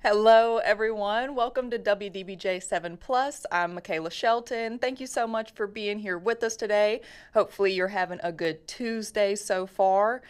Hello, everyone. Welcome to WDBJ 7 Plus. I'm Michaela Shelton. Thank you so much for being here with us today. Hopefully, you're having a good Tuesday so far.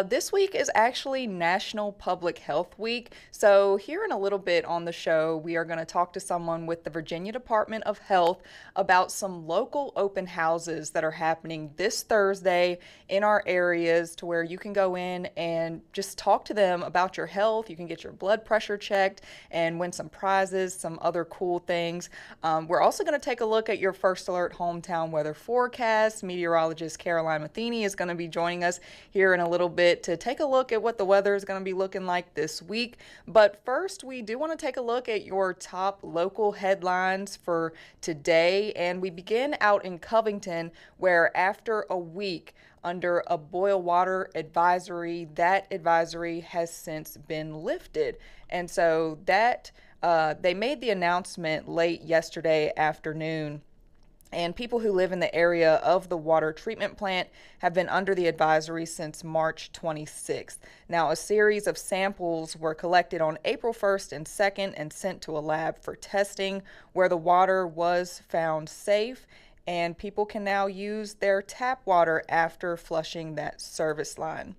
This week is actually National Public Health Week. So, here in a little bit on the show, we are going to talk to someone with the Virginia Department of Health about some local open houses that are happening this Thursday in our areas to where you can go in and just talk to them about your health. You can get your blood pressure checked and win some prizes, some other cool things. We're also going to take a look at your First Alert hometown weather forecast. Meteorologist Caroline Matheny is going to be joining us here in a little bit to take a look at what the weather is going to be looking like this week. But first, we do want to take a look at your top local headlines for today. And we begin out in Covington, where after a week under a boil water advisory, that advisory has since been lifted. And so that they made the announcement late yesterday afternoon. And people who live in the area of the water treatment plant have been under the advisory since March 26th. Now, a series of samples were collected on April 1st and 2nd and sent to a lab for testing, where the water was found safe, and people can now use their tap water after flushing that service line.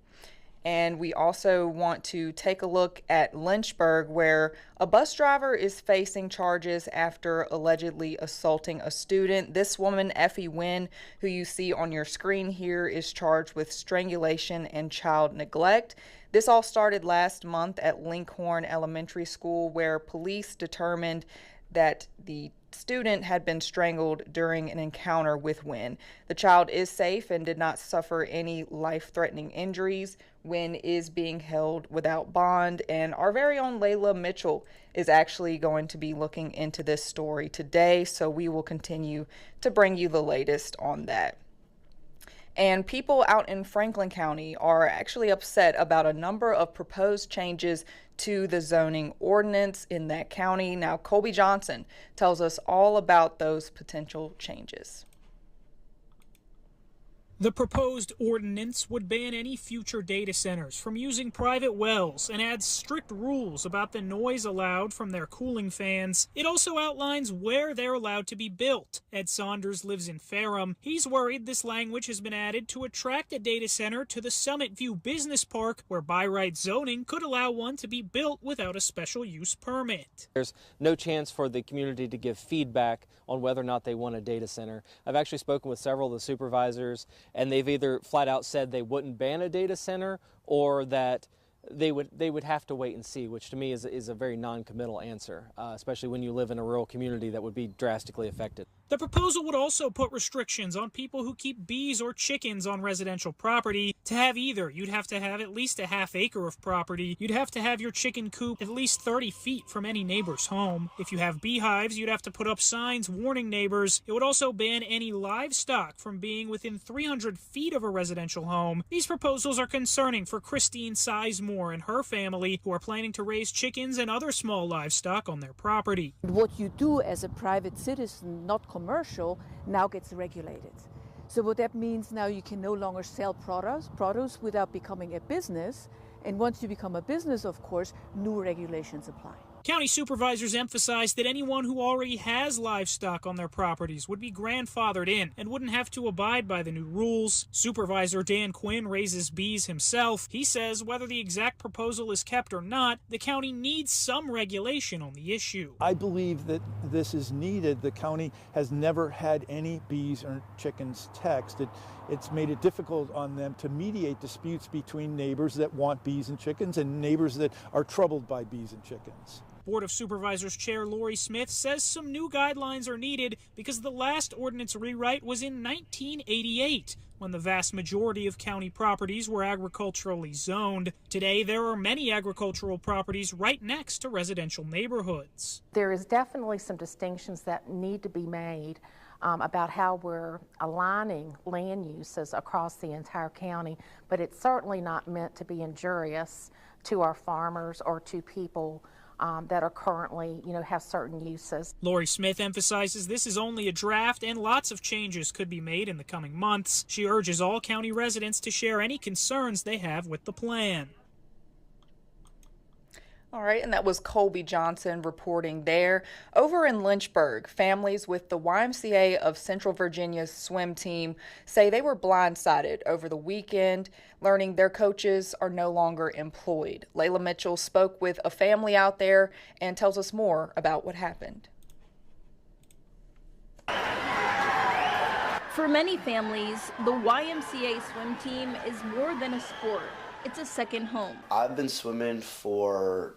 And we also want to take a look at Lynchburg, where a bus driver is facing charges after allegedly assaulting a student. This woman, Effie Wynn, who you see on your screen here, is charged with strangulation and child neglect. This all started last month at Linkhorn Elementary School, where police determined that the student had been strangled during an encounter with Wynn. The child is safe and did not suffer any life-threatening injuries. Wynn is being held without bond, and our very own Layla Mitchell is actually going to be looking into this story today, so we will continue to bring you the latest on that. And people out in Franklin County are actually upset about a number of proposed changes to the zoning ordinance in that county. Now, Colby Johnson tells us all about those potential changes. The proposed ordinance would ban any future data centers from using private wells and adds strict rules about the noise allowed from their cooling fans. It also outlines where they're allowed to be built. Ed Saunders lives in Ferrum. He's worried this language has been added to attract a data center to the Summit View Business Park, where by right zoning could allow one to be built without a special use permit. There's no chance for the community to give feedback on whether or not they want a data center. I've actually spoken with several of the supervisors, and they've either flat out said they wouldn't ban a data center or that they would have to wait and see, which to me is a very non-committal answer, especially when you live in a rural community that would be drastically affected. The proposal would also put restrictions on people who keep bees or chickens on residential property. To have either, you'd have to have at least a half acre of property. You'd have to have your chicken coop at least 30 feet from any neighbor's home. If you have beehives, you'd have to put up signs warning neighbors. It would also ban any livestock from being within 300 feet of a residential home. These proposals are concerning for Christine Sizemore and her family, who are planning to raise chickens and other small livestock on their property. What you do as a private citizen, not commercial, now gets regulated. So what that means, now you can no longer sell produce without becoming a business. And once you become a business, of course, new regulations apply. County supervisors emphasized that anyone who already has livestock on their properties would be grandfathered in and wouldn't have to abide by the new rules. Supervisor Dan Quinn raises bees himself. He says whether the exact proposal is kept or not, the county needs some regulation on the issue. I believe that this is needed. The county has never had any bees or chickens taxed. It's made it difficult on them to mediate disputes between neighbors that want bees and chickens and neighbors that are troubled by bees and chickens. Board of Supervisors Chair Lori Smith says some new guidelines are needed because the last ordinance rewrite was in 1988, when the vast majority of county properties were agriculturally zoned. Today, there are many agricultural properties right next to residential neighborhoods. There is definitely some distinctions that need to be made about how we're aligning land uses across the entire county, but it's certainly not meant to be injurious to our farmers or to people that are currently, have certain uses. Lori Smith emphasizes this is only a draft and lots of changes could be made in the coming months. She urges all county residents to share any concerns they have with the plan. All right, and that was Colby Johnson reporting there. Over in Lynchburg, families with the YMCA of Central Virginia's swim team say they were blindsided over the weekend, learning their coaches are no longer employed. Layla Mitchell spoke with a family out there and tells us more about what happened. For many families, the YMCA swim team is more than a sport. It's a second home. I've been swimming for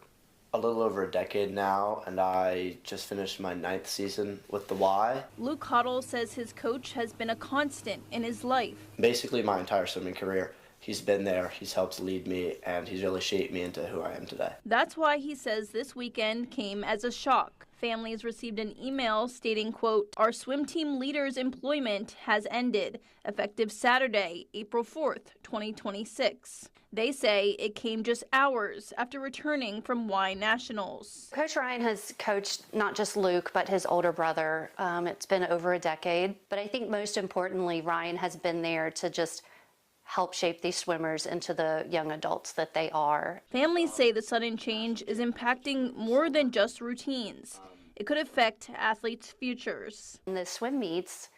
a little over a decade now, and I just finished my 9th season with the Y. Luke Cottle says his coach has been a constant in his life. Basically my entire swimming career. He's been there, he's helped lead me, and he's really shaped me into who I am today. That's why he says this weekend came as a shock. Families received an email stating, quote, "Our swim team leader's employment has ended, effective Saturday, April 4th, 2026. They say it came just hours after returning from Y Nationals. Coach Ryan has coached not just Luke, but his older brother. It's been over a decade. But I think most importantly, Ryan has been there to just help shape these swimmers into the young adults that they are. Families say the sudden change is impacting more than just routines. It could affect athletes' futures. In the swim meets,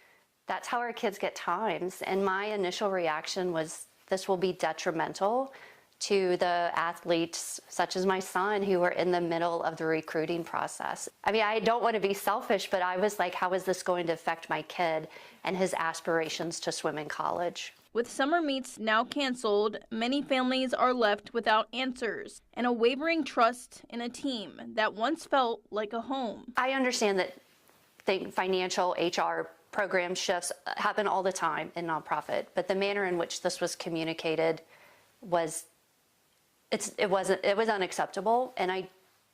that's how our kids get times. And my initial reaction was this will be detrimental to the athletes such as my son who are in the middle of the recruiting process. I mean, I don't want to be selfish, but I was like, how is this going to affect my kid and his aspirations to swim in college? With summer meets now canceled, many families are left without answers and a wavering trust in a team that once felt like a home. I understand that financial HR program shifts happen all the time in nonprofit, but the manner in which this was communicated was unacceptable, and I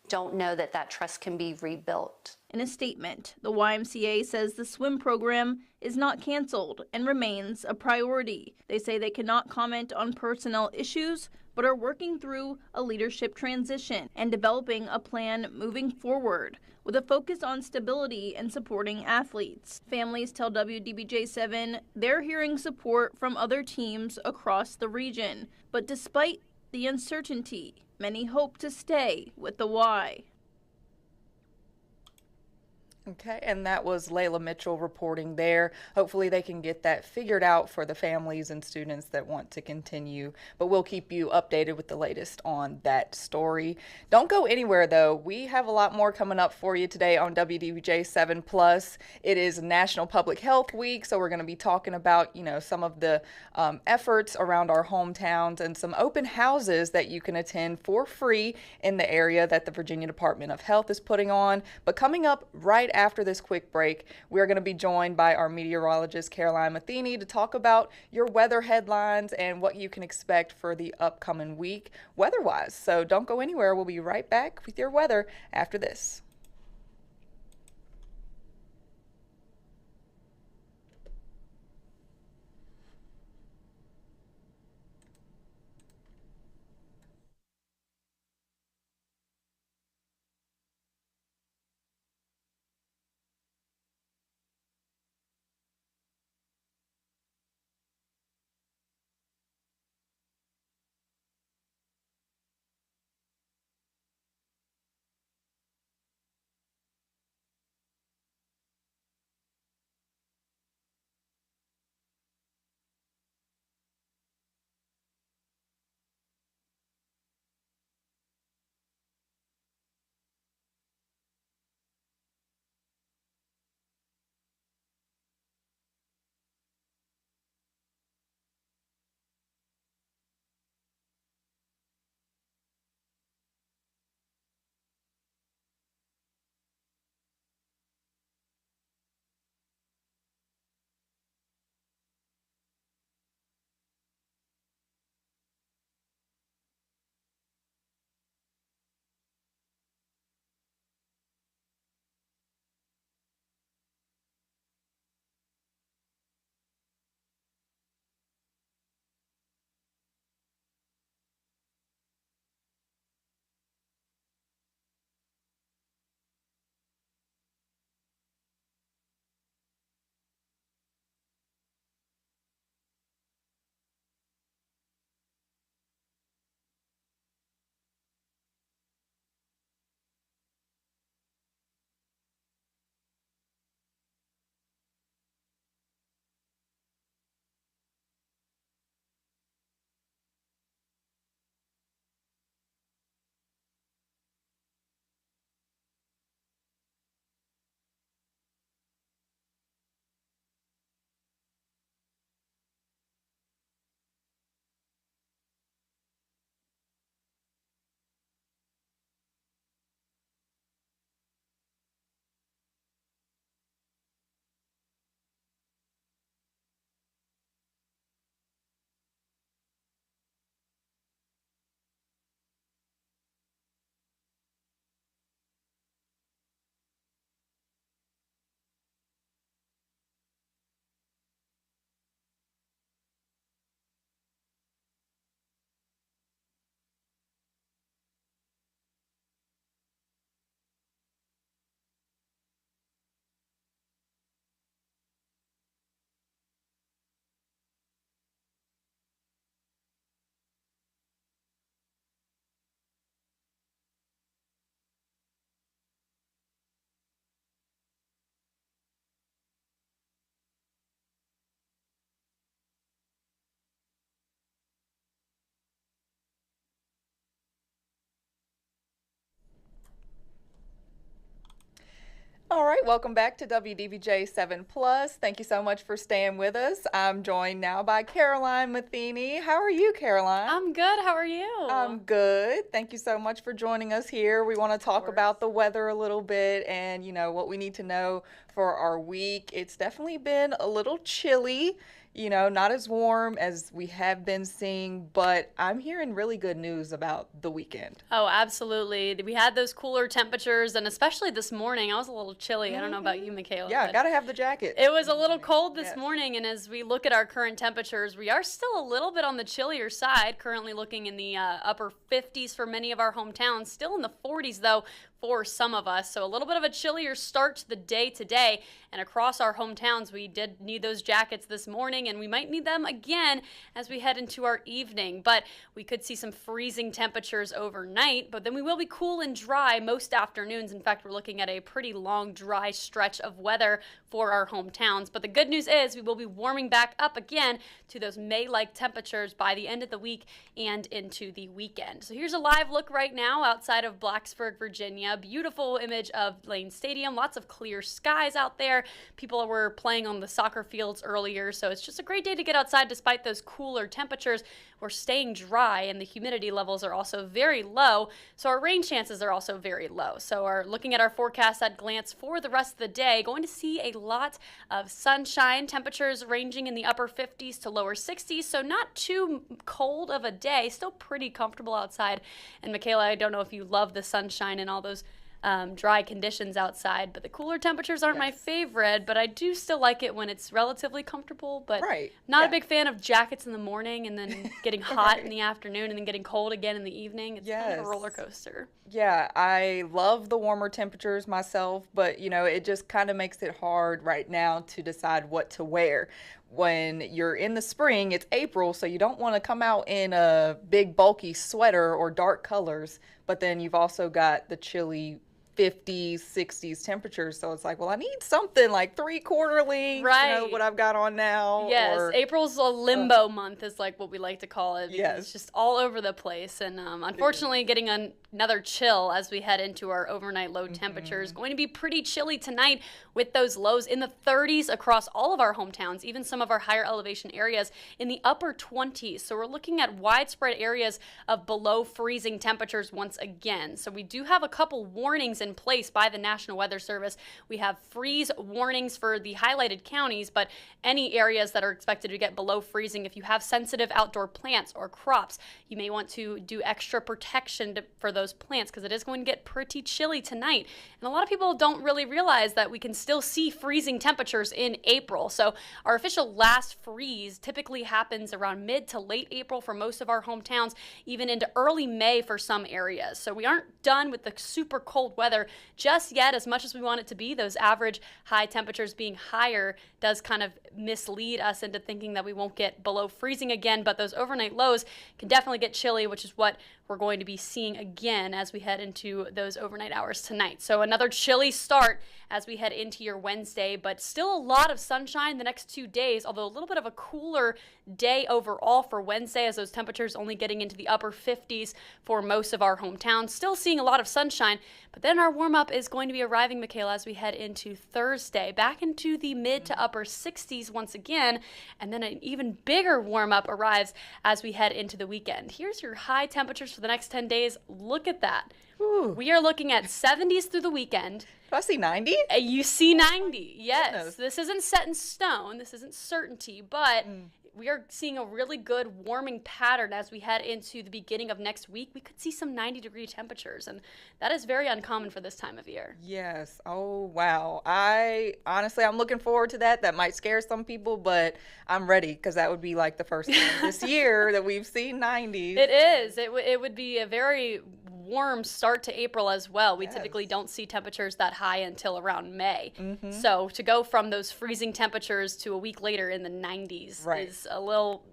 don't know that that trust can be rebuilt. In a statement, the YMCA says the swim program is not canceled and remains a priority. They say they cannot comment on personnel issues, but are working through a leadership transition and developing a plan moving forward with a focus on stability and supporting athletes. Families tell WDBJ7 they're hearing support from other teams across the region, but despite the uncertainty, many hope to stay with the Y. Okay, and that was Layla Mitchell reporting there. Hopefully they can get that figured out for the families and students that want to continue, but we'll keep you updated with the latest on that story. Don't go anywhere though. We have a lot more coming up for you today on WDBJ 7 Plus. It is National Public Health Week, so we're going to be talking about, some of the efforts around our hometowns and some open houses that you can attend for free in the area that the Virginia Department of Health is putting on. But coming up right after this quick break, we're going to be joined by our meteorologist, Caroline Matheny, to talk about your weather headlines and what you can expect for the upcoming week weather-wise. So don't go anywhere. We'll be right back with your weather after this. All right, welcome back to WDBJ 7 Plus. Thank you so much for staying with us. I'm joined now by Caroline Matheny. How are you, Caroline? I'm good. How are you? I'm good. Thank you so much for joining us here. We want to talk about the weather a little bit and, what we need to know for our week. It's definitely been a little chilly. Not as warm as we have been seeing, but I'm hearing really good news about the weekend. Oh, absolutely. We had those cooler temperatures, and especially this morning, I was a little chilly. I don't know about you, Michaela. Yeah, got to have the jacket. It was a little cold this morning, and as we look at our current temperatures, we are still a little bit on the chillier side, currently looking in the upper 50s for many of our hometowns, still in the 40s, though, for some of us. So a little bit of a chillier start to the day today, and across our hometowns, we did need those jackets this morning, and we might need them again as we head into our evening. But we could see some freezing temperatures overnight, but then we will be cool and dry most afternoons. In fact, we're looking at a pretty long, dry stretch of weather for our hometowns. But the good news is we will be warming back up again to those May-like temperatures by the end of the week and into the weekend. So here's a live look right now outside of Blacksburg, Virginia. Beautiful image of Lane Stadium. Lots of clear skies out there. People were playing on the soccer fields earlier, so it's just a great day to get outside despite those cooler temperatures. We're staying dry, and the humidity levels are also very low, so our rain chances are also very low. So looking at our forecast at glance for the rest of the day, going to see a lot of sunshine, temperatures ranging in the upper 50s to lower 60s, so not too cold of a day, still pretty comfortable outside. And Michaela, I don't know if you love the sunshine and all those dry conditions outside, but the cooler temperatures aren't my favorite, but I do still like it when it's relatively comfortable, but not a big fan of jackets in the morning and then getting hot in the afternoon and then getting cold again in the evening. It's kind of a roller coaster. Yeah, I love the warmer temperatures myself, but it just kind of makes it hard right now to decide what to wear. When you're in the spring, it's April, so you don't want to come out in a big bulky sweater or dark colors, but then you've also got the chilly 50s, 60s temperatures. So it's like, well, I need something like 3/4 length, what I've got on now. Yes, April's a limbo month is like what we like to call it. Because it's just all over the place. And unfortunately, getting another chill as we head into our overnight low temperatures. Going to be pretty chilly tonight with those lows in the 30s across all of our hometowns, even some of our higher elevation areas in the upper 20s. So we're looking at widespread areas of below freezing temperatures once again. So we do have a couple warnings in place by the National Weather Service. We have freeze warnings for the highlighted counties, but any areas that are expected to get below freezing, if you have sensitive outdoor plants or crops, you may want to do extra protection for those plants because it is going to get pretty chilly tonight. And a lot of people don't really realize that we can still see freezing temperatures in April. So our official last freeze typically happens around mid to late April for most of our hometowns, even into early May for some areas. So we aren't done with the super cold weather just yet. As much as we want it to be, those average high temperatures being higher does kind of mislead us into thinking that we won't get below freezing again, but those overnight lows can definitely get chilly, which is what we're going to be seeing again as we head into those overnight hours tonight. So another chilly start as we head into your Wednesday, but still a lot of sunshine the next 2 days, although a little bit of a cooler day overall for Wednesday as those temperatures only getting into the upper 50s for most of our hometowns. Still seeing a lot of sunshine, but then our warm-up is going to be arriving, Michaela, as we head into Thursday, back into the mid to upper 60s once again, and then an even bigger warm-up arrives as we head into the weekend. Here's your high temperatures for the next 10 days. Look at that. Ooh. We are looking at 70s through the weekend. Do I see 90? You see 90, yes. Goodness. This isn't set in stone. This isn't certainty, but we are seeing a really good warming pattern as we head into the beginning of next week. We could see some 90-degree temperatures, and that is very uncommon for this time of year. Yes. Oh, wow. I'm looking forward to that. That might scare some people, but I'm ready because that would be like the first time this year that we've seen 90s. It is. It would be a very warm start to April as well. We typically don't see temperatures that high until around May. So to go from those freezing temperatures to a week later in the 90s is a little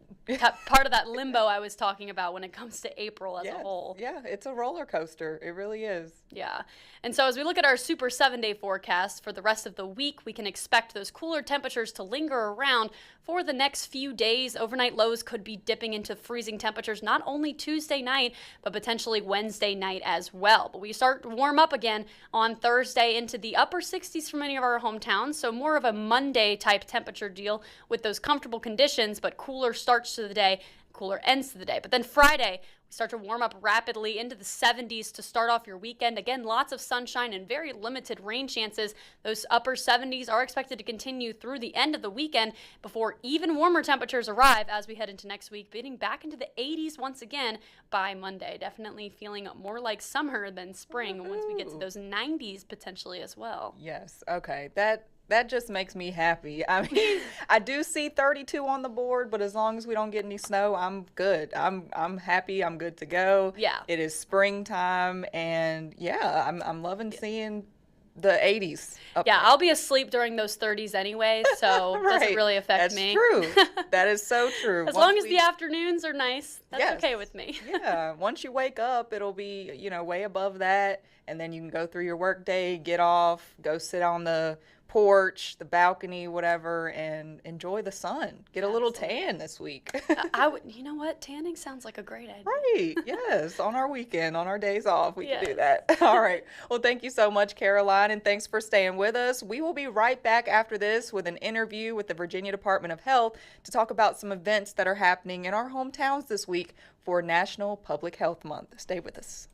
part of that limbo I was talking about when it comes to April as a whole. Yeah, it's a roller coaster. It really is. Yeah. And so as we look at our super 7-day forecast for the rest of the week, we can expect those cooler temperatures to linger around for the next few days. Overnight lows could be dipping into freezing temperatures not only Tuesday night, but potentially Wednesday night as well. But we start to warm up again on Thursday into the upper 60s for many of our hometowns. So more of a Monday type temperature deal with those comfortable conditions, but cooler starts to the day, cooler ends to the day. But then Friday, we start to warm up rapidly into the 70s to start off your weekend. Again, lots of sunshine and very limited rain chances. Those upper 70s are expected to continue through the end of the weekend before even warmer temperatures arrive as we head into next week, getting back into the 80s once again by Monday. Definitely feeling more like summer than spring once we get to those 90s potentially as well. Yes. Okay. That just makes me happy. I mean, I do see 32 on the board, but as long as we don't get any snow, I'm good. I'm happy. I'm good to go. Yeah. It is springtime, and yeah, I'm loving seeing the 80s. Yeah, I'll be asleep during those 30s anyway, so it doesn't really affect me. That's true. That is so true. As long as the afternoons are nice, that's okay with me. Yeah. Once you wake up, it'll be, way above that, and then you can go through your work day, get off, go sit on the porch, the balcony, whatever, and enjoy the sun. Get a little tan this week. You know what? Tanning sounds like a great idea. Right. Yes. On our weekend, on our days off, we can do that. All right. Well, thank you so much, Caroline, and thanks for staying with us. We will be right back after this with an interview with the Virginia Department of Health to talk about some events that are happening in our hometowns this week for National Public Health Month. Stay with us.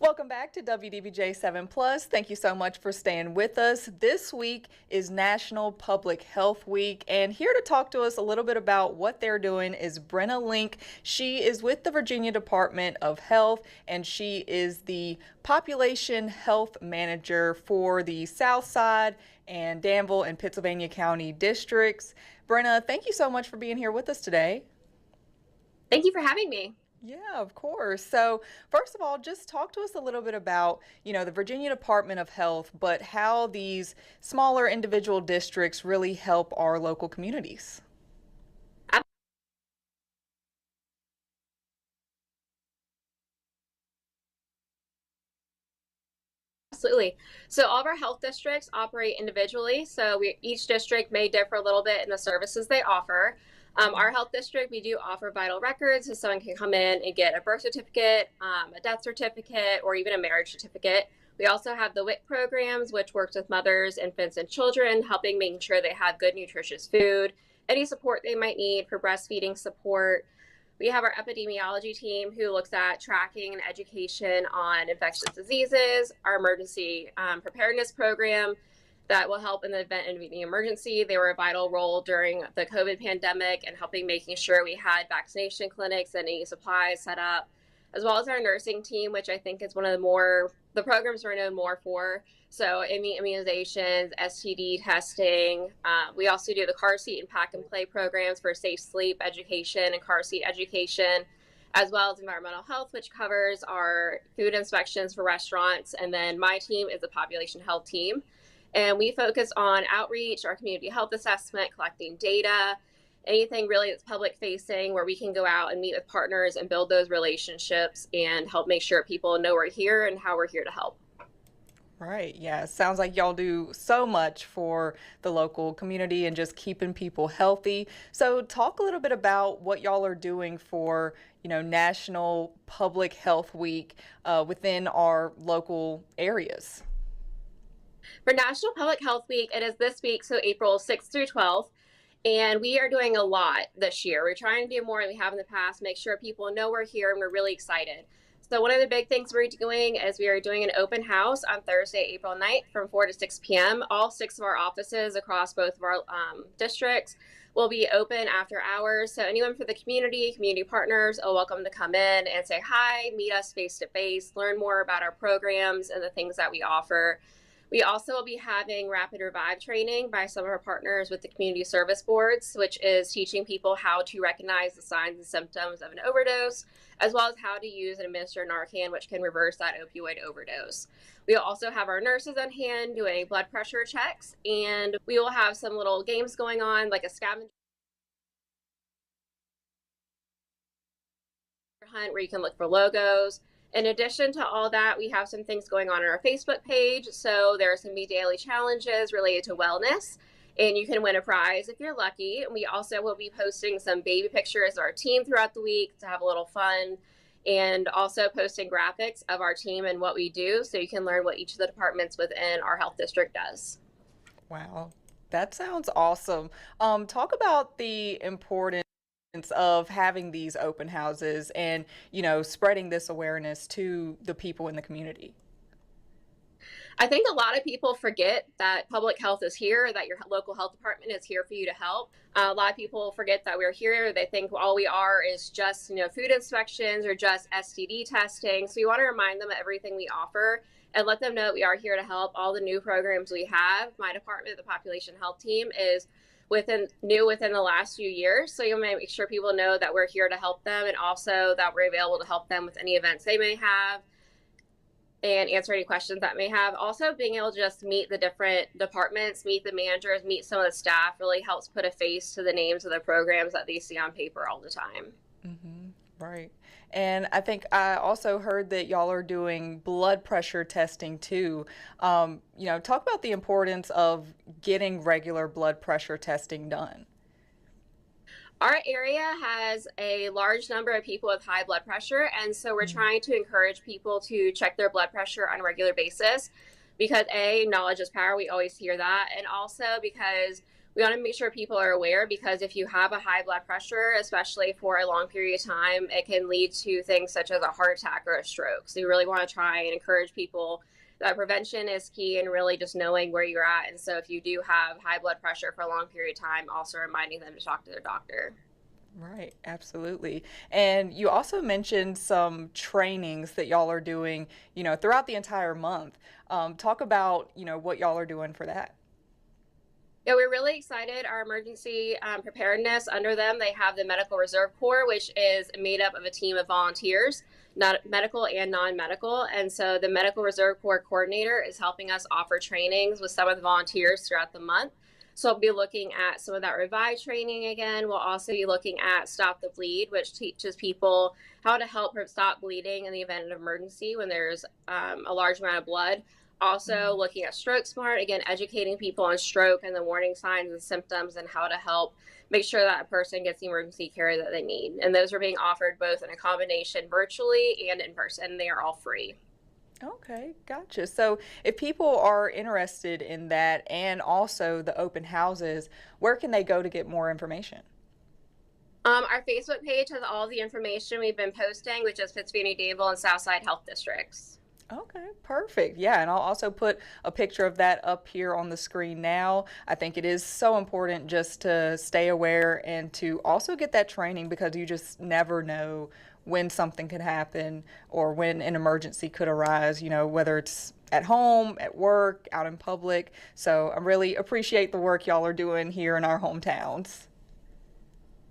Welcome back to WDBJ 7 Plus. Thank you so much for staying with us. This week is National Public Health Week, and here to talk to us a little bit about what they're doing is Brenna Link. She is with the Virginia Department of Health, and she is the Population Health Manager for the South Side and Danville and Pittsylvania County districts. Brenna, thank you so much for being here with us today. Thank you for having me. Yeah, of course. So first of all, just talk to us a little bit about, the Virginia Department of Health, but how these smaller individual districts really help our local communities. Absolutely. So all of our health districts operate individually. So each district may differ a little bit in the services they offer. Our health district, we do offer vital records, so someone can come in and get a birth certificate, a death certificate, or even a marriage certificate. We also have the WIC programs, which works with mothers, infants, and children, helping making sure they have good, nutritious food, any support they might need for breastfeeding support. We have our epidemiology team who looks at tracking and education on infectious diseases, our emergency preparedness program that will help in the event of an emergency. They were a vital role during the COVID pandemic and helping making sure we had vaccination clinics and any supplies set up, as well as our nursing team, which I think is one of the programs we're known more for. So immunizations, STD testing. We also do the car seat and pack and play programs for safe sleep education and car seat education, as well as environmental health, which covers our food inspections for restaurants. And then my team is the population health team. And we focus on outreach, our community health assessment, collecting data, anything really that's public facing where we can go out and meet with partners and build those relationships and help make sure people know we're here and how we're here to help. Right. Yeah. It sounds like y'all do so much for the local community and just keeping people healthy. So talk a little bit about what y'all are doing for, National Public Health Week within our local areas. For National Public Health Week, it is this week, so April 6th through 12th, and we are doing a lot this year. We're trying to do more than we have in the past, make sure people know we're here, and we're really excited. So one of the big things we're doing is we are doing an open house on Thursday, April 9th from 4 to 6 p.m. All 6 of our offices across both of our districts will be open after hours. So anyone for the community partners are welcome to come in and say hi, meet us face to face, learn more about our programs and the things that we offer. We also will be having Rapid Revive training by some of our partners with the community service boards, which is teaching people how to recognize the signs and symptoms of an overdose, as well as how to use and administer Narcan, which can reverse that opioid overdose. We will also have our nurses on hand doing blood pressure checks, and we will have some little games going on, like a scavenger hunt where you can look for logos. In addition to all that, we have some things going on our Facebook page. So there are some Be Daily challenges related to wellness, and you can win a prize if you're lucky. And we also will be posting some baby pictures of our team throughout the week to have a little fun, and also posting graphics of our team and what we do, so you can learn what each of the departments within our health district does. Wow, that sounds awesome. Talk about the importance of having these open houses and, spreading this awareness to the people in the community. I think a lot of people forget that public health is here, that your local health department is here for you to help. A lot of people forget that we're here. They think all we are is just, food inspections or just STD testing. So we want to remind them of everything we offer and let them know that we are here to help. All the new programs we have, my department, the population health team, is new within the last few years. So you may make sure people know that we're here to help them, and also that we're available to help them with any events they may have and answer any questions that may have. Also, being able to just meet the different departments, meet the managers, meet some of the staff really helps put a face to the names of the programs that they see on paper all the time. Mm-hmm. Right. And I think I also heard that y'all are doing blood pressure testing too. Talk about the importance of getting regular blood pressure testing done. Our area has a large number of people with high blood pressure, and so we're trying to encourage people to check their blood pressure on a regular basis because knowledge is power. We always hear that. And also because we want to make sure people are aware, because if you have a high blood pressure, especially for a long period of time, it can lead to things such as a heart attack or a stroke. So you really want to try and encourage people that prevention is key, and really just knowing where you're at. And so if you do have high blood pressure for a long period of time, also reminding them to talk to their doctor. Right, absolutely. And you also mentioned some trainings that y'all are doing, throughout the entire month. Talk about, what y'all are doing for that. Yeah, we're really excited. Our emergency preparedness, under them, they have the Medical Reserve Corps, which is made up of a team of volunteers, not medical and non-medical. And so the Medical Reserve Corps coordinator is helping us offer trainings with some of the volunteers throughout the month. So we'll be looking at some of that Revive training again. We'll also be looking at Stop the Bleed, which teaches people how to help stop bleeding in the event of an emergency when there's a large amount of blood. Also looking at Stroke Smart, again, educating people on stroke and the warning signs and symptoms, and how to help make sure that a person gets the emergency care that they need. And those are being offered both in a combination virtually and in person. They are all free. Okay, gotcha. So if people are interested in that and also the open houses, where can they go to get more information? Our Facebook page has all the information we've been posting, which is Fitzvaney-Dable and Southside Health Districts. Okay, perfect. Yeah, and I'll also put a picture of that up here on the screen now. I think it is so important just to stay aware and to also get that training, because you just never know when something could happen or when an emergency could arise, whether it's at home, at work, out in public. So I really appreciate the work y'all are doing here in our hometowns.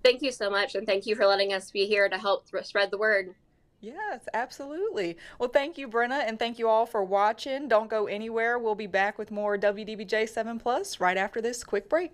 Thank you so much, and thank you for letting us be here to help spread the word. Yes, absolutely. Well, thank you, Brenna, and thank you all for watching. Don't go anywhere. We'll be back with more WDBJ 7 Plus right after this quick break.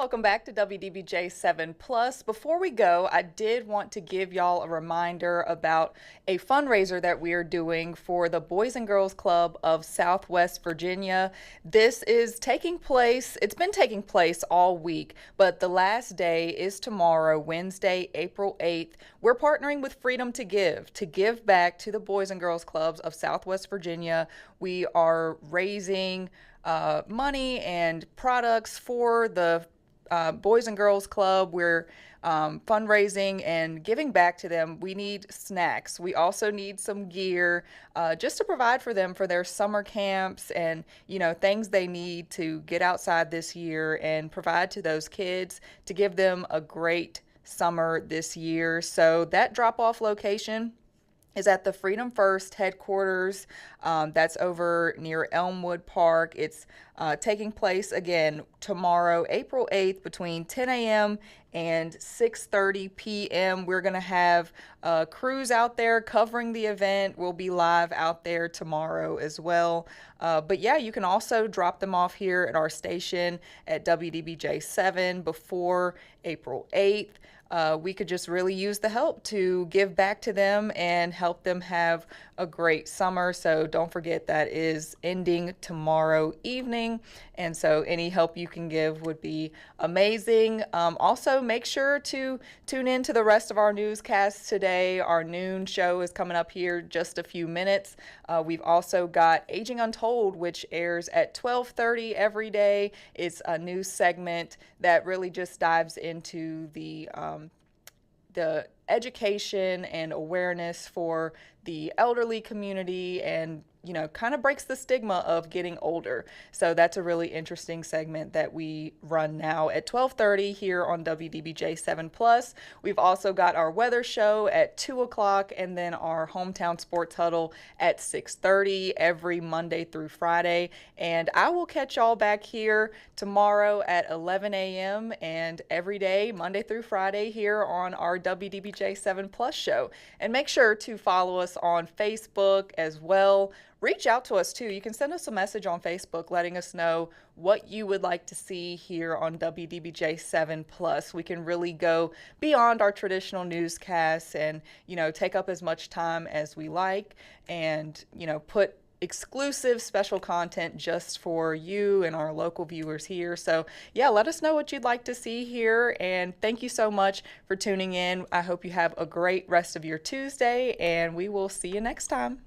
Welcome back to WDBJ 7 Plus. Before we go, I did want to give y'all a reminder about a fundraiser that we are doing for the Boys and Girls Club of Southwest Virginia. This is taking place, it's been taking place all week, but the last day is tomorrow, Wednesday, April 8th. We're partnering with Freedom to give back to the Boys and Girls Clubs of Southwest Virginia. We are raising money and products for the Boys and Girls Club. We're fundraising and giving back to them. We need snacks. We also need some gear just to provide for them for their summer camps and, things they need to get outside this year and provide to those kids to give them a great summer this year. So that drop-off location is at the Freedom First headquarters. That's over near Elmwood Park. It's taking place again tomorrow, April 8th, between 10 a.m. and 6:30 p.m. We're going to have crews out there covering the event. We'll be live out there tomorrow as well. But yeah, you can also drop them off here at our station at WDBJ 7 before April 8th. We could just really use the help to give back to them and help them have a great summer. So don't forget that is ending tomorrow evening. And so any help you can give would be amazing. Also, make sure to tune in to the rest of our newscasts today. Our noon show is coming up here just a few minutes. We've also got Aging Untold, which airs at 12:30 every day. It's a news segment that really just dives into the education and awareness for the elderly community and kind of breaks the stigma of getting older. So that's a really interesting segment that we run now at 12:30 here on WDBJ 7 Plus. We've also got our weather show at 2 o'clock and then our hometown sports huddle at 6:30 every Monday through Friday. And I will catch y'all back here tomorrow at 11 a.m. and every day, Monday through Friday, here on our WDBJ 7 Plus show. And make sure to follow us on Facebook as well. Reach out to us too. You can send us a message on Facebook letting us know what you would like to see here on WDBJ 7 Plus. We can really go beyond our traditional newscasts and, take up as much time as we like and, put exclusive special content just for you and our local viewers here. So yeah, let us know what you'd like to see here. And thank you so much for tuning in. I hope you have a great rest of your Tuesday and we will see you next time.